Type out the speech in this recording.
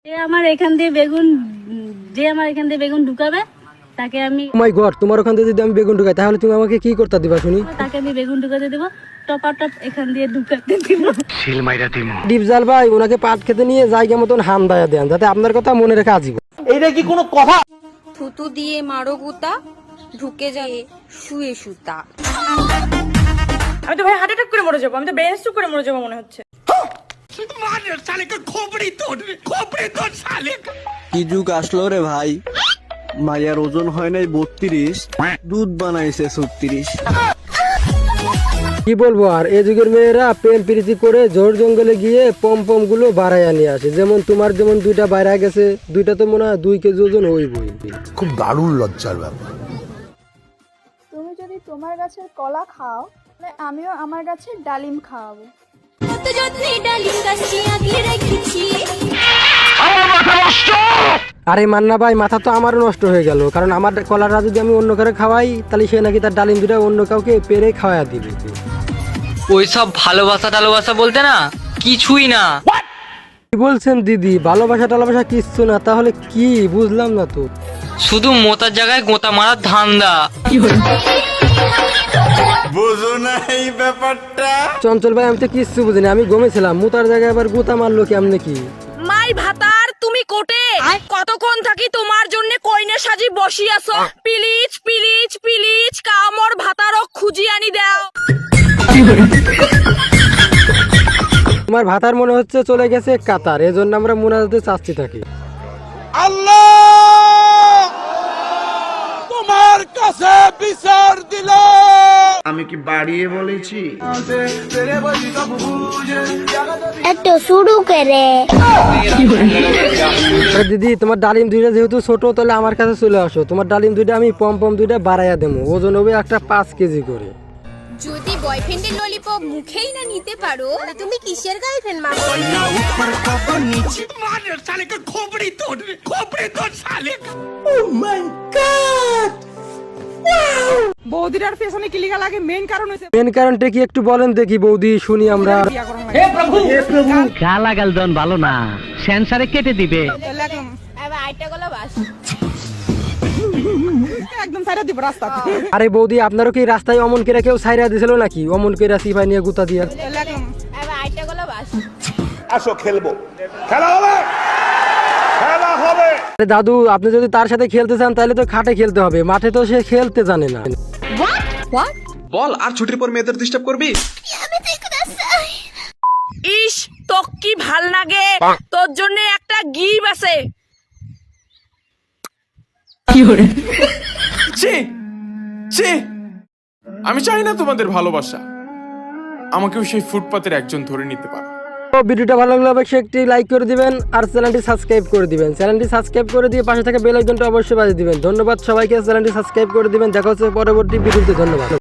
আমার এখান দিয়ে বেগুন ঢুকাবে তাকে আমি মাই গড, তোমার ওখান থেকে যদি আমি বেগুন ঢুকাই তাহলে তুমি আমাকে কি করতে দিবা শুনি? তাকে আমি বেগুন ঢুকাতে দেবো, টপাটপ এখান দিয়ে ঢুকাতে দিব। ডিপজাল ভাই ওনাকে পাট খেতে নিয়ে জায়গা মতন হাম দায়া দেন, যাতে আপনার কথা মনে রেখে আজীবন। এইটা কি কোনো কথা? থুতু দিয়ে মারো গুতা, ঢুকে যায় শুয়ে সুতা। আমি তো ভাই হার্ট অ্যাটাক করে মরে যাবো, আমি তো ব্রেন স্ট্রোক করে মরে যাবো মনে হচ্ছে। কি যুগ আসলো রে ভাই, মায়ের ওজন হয় নাই 32, দুধ বানাইছে 36। কি বলবো আর, এই যুগের মেয়েরা প্রেম প্রীতি করে জোর জঙ্গলে গিয়ে পম পম গুলো বাড়াইয়া নিয়ে আসে। যেমন তোমার যেমন 2টা বাইরে গেছে, 2টা তো মনে হয় 2 কেজি ওজন হইবই। খুব দারুণ লজ্জার ব্যাপার। তুমি যদি তোমার গাছের কলা খাও তাহলে আমিও আমার গাছের ডালিম খাওয়াবো। আরে মান্না ভাই, মাথা তো আমারও নষ্ট হয়ে গেল, কারণ আমার কলাটা যদি আমি অন্য কারো খাওয়াই তাহলে সে নাকি তার ডালিম 2টা অন্য কাউকে পেরে খাওয়া দিবে। ওইসব ভালোবাসা টালোবাসা বলতে না কিছুই না। কি বলছেন দিদি, ভালোবাসা টালোবাসা কিচ্ছু না, তাহলে কি বুঝলাম না তো। শুধু মোতার জায়গায় গোতা মারার ধান্দা। বুঝো না এই ব্যাপারটা? চঞ্চল ভাই আমি তো কিচ্ছু বুঝিনি, আমি গমেছিলাম, মুতার জায়গায় আবার গোতা মারলো কেমনে কি? মাই ভাতার তুমি কোটে কতক্ষণ থাকি তোমার জন্য কইনে সাজি বসি আছো। প্লিজ প্লিজ প্লিজ কামর ভাতারও খুঁজি আনি দাও। তোমার ভাতার মনে হচ্ছে চলে গেছে কাতার, এজন্য আমরা মোনাজাতে চাচ্ছি থাকি। আল্লাহ তোমার কাছে বিচার দিল। আমি কি বাড়িয়ে বলেছি? একটু শুরু করে আরে দিদি, তোমার ডালিম 2টা যেহেতু ছোট, তাহলে আমার কাছে চলে আসো। তোমার ডালিম 2টা আমি পম পম 2টা বাড়াইয়া দেবো, ওজন হবে একটা 5 কেজি করে। যদি বয়ফ্রেন্ডের ললিপপ মুখেই না নিতে পারো, তুমি কিসের গার্লফ্রেন্ড মা? বৌদিরার পেছনে কি লিখা লাগে? মেইন কারণ হচ্ছে মেন কারণটা কি একটু বলেন দেখি বৌদি, শুনি আমরা। গালাগাল জন ভালো না, সেন্সারে কেটে দিবে। লাগলাম এবার আইটা গলা বাস একদম সাইডে দিব রাস্তা। আরে বৌদি, আপনারও কি রাস্তায় অমন করে কেউ সাইরা দিছিল নাকি? অমন করে সিপাই নিয়ে গুতা দিয়া। লাগলাম এবার আইটা গলা বাস। আসো খেলবো, খেলা হবে, খেলা হবে। আরে দাদু, আপনি যদি তার সাথে খেলতে চান তাহলে তো খাটে খেলতে হবে, মাঠে তো সে খেলতে জানে না। বল, আর ছুটির পর মেয়েদের ডিস্টার্ব করবি? ইস তোক কি ভাল লাগে, তোর জন্য একটা গিফট আছে। আমি চাই না তোমাদের ভালোবাসা, আমাকেও সেই ফুটপাতের একজন ধরে নিতে পারো। তো ভিডিওটা ভালো লাগলে অবশ্যই একটি লাইক করে দিবেন আর চ্যানেলটি সাবস্ক্রাইব করে দিবেন। চ্যানেলটি সাবস্ক্রাইব করে দিয়ে পাশে থাকা বেল আইকনটা অবশ্যই বাজিয়ে দিবেন। ধন্যবাদ সবাইকে, চ্যানেলটি সাবস্ক্রাইব করে দিবেন। দেখা হচ্ছে পরবর্তী ভিডিওতে। ধন্যবাদ।